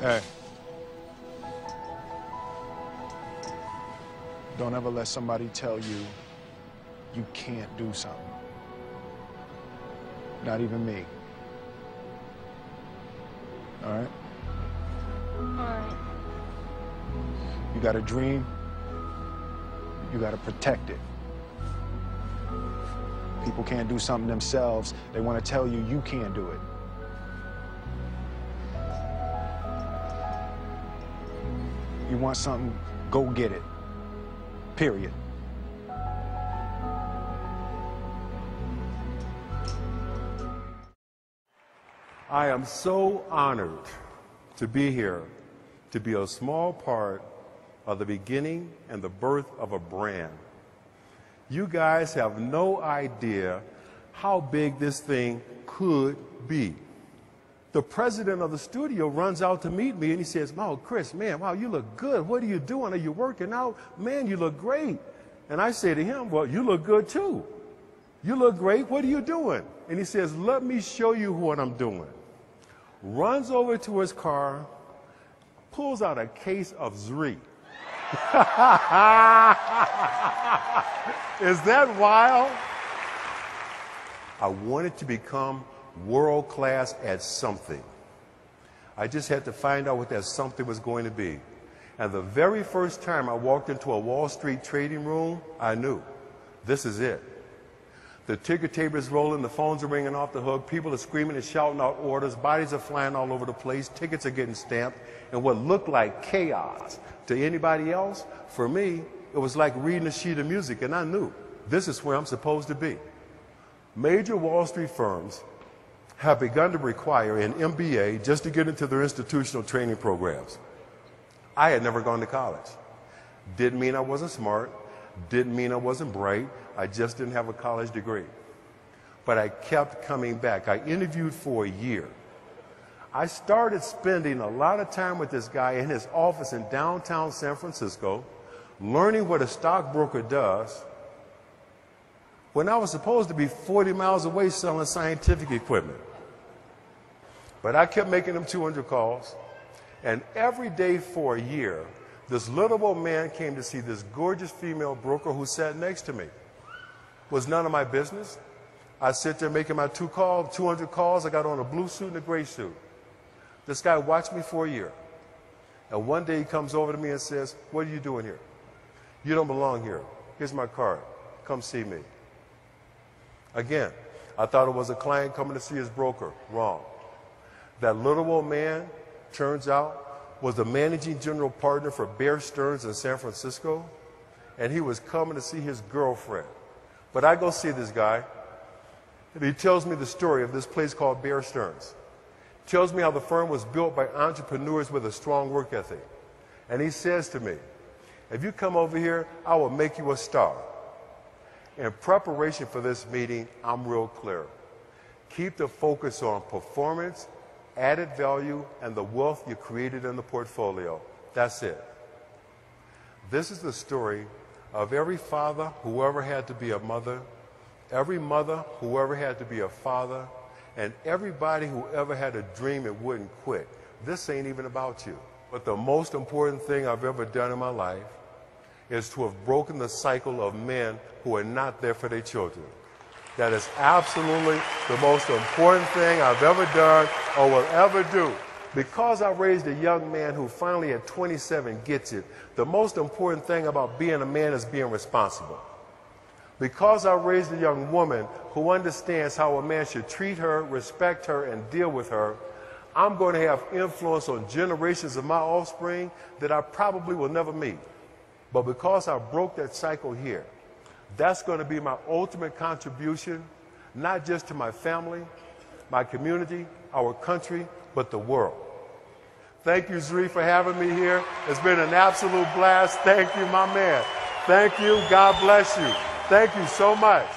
Hey. Don't ever let somebody tell you you can't do something. Not even me. All right? All right. You got a dream, you got to protect it. People can't do something themselves. They want to tell you you can't do it. You want something, go get it. Period. I am so honored to be here, to be a small part of the beginning and the birth of a brand. You guys have no idea how big this thing could be. The president of the studio runs out to meet me and he says, "Wow, Chris, man, wow, you look good. What are you doing? Are you working out? Man, you look great." And I say to him, "Well, you look good too. You look great. What are you doing?" And he says, "Let me show you what I'm doing." Runs over to his car, pulls out a case of Zrii. Is that wild? I wanted to become world class at something. I just had to find out what that something was going to be. And the very first time I walked into a Wall Street trading room, I knew this is it. The ticker tape is rolling, the phones are ringing off the hook, people are screaming and shouting out orders, bodies are flying all over the place, tickets are getting stamped, and what looked like chaos to anybody else, for me, it was like reading a sheet of music, and I knew this is where I'm supposed to be. Major Wall Street firms have begun to require an MBA just to get into their institutional training programs. I had never gone to college. Didn't mean I wasn't smart, didn't mean I wasn't bright, I just didn't have a college degree. But I kept coming back. I interviewed for a year. I started spending a lot of time with this guy in his office in downtown San Francisco, learning what a stockbroker does, when I was supposed to be 40 miles away selling scientific equipment. But I kept making them 200 calls, and every day for a year, this little old man came to see this gorgeous female broker who sat next to me. Was none of my business. I sit there making my 200 calls. I got on a blue suit and a gray suit. This guy watched me for a year. And one day he comes over to me and says, "What are you doing here? You don't belong here. Here's my card. Come see me." Again, I thought it was a client coming to see his broker. Wrong. That little old man, turns out, was the managing general partner for Bear Stearns in San Francisco, and he was coming to see his girlfriend. But I go see this guy, and he tells me the story of this place called Bear Stearns. Tells me how the firm was built by entrepreneurs with a strong work ethic. And he says to me, "If you come over here, I will make you a star." In preparation for this meeting, I'm real clear. Keep the focus on performance, added value, and the wealth you created in the portfolio. That's it. This is the story of every father who ever had to be a mother, every mother who ever had to be a father, and everybody who ever had a dream and wouldn't quit. This ain't even about you. But the most important thing I've ever done in my life is to have broken the cycle of men who are not there for their children. That is absolutely the most important thing I've ever done or will ever do. Because I raised a young man who finally at 27 gets it, the most important thing about being a man is being responsible. Because I raised a young woman who understands how a man should treat her, respect her, and deal with her, I'm going to have influence on generations of my offspring that I probably will never meet. But because I broke that cycle here, that's going to be my ultimate contribution, not just to my family, my community, our country, but the world. Thank you, Zrii, for having me here. It's been an absolute blast. Thank you, my man. Thank you. God bless you. Thank you so much.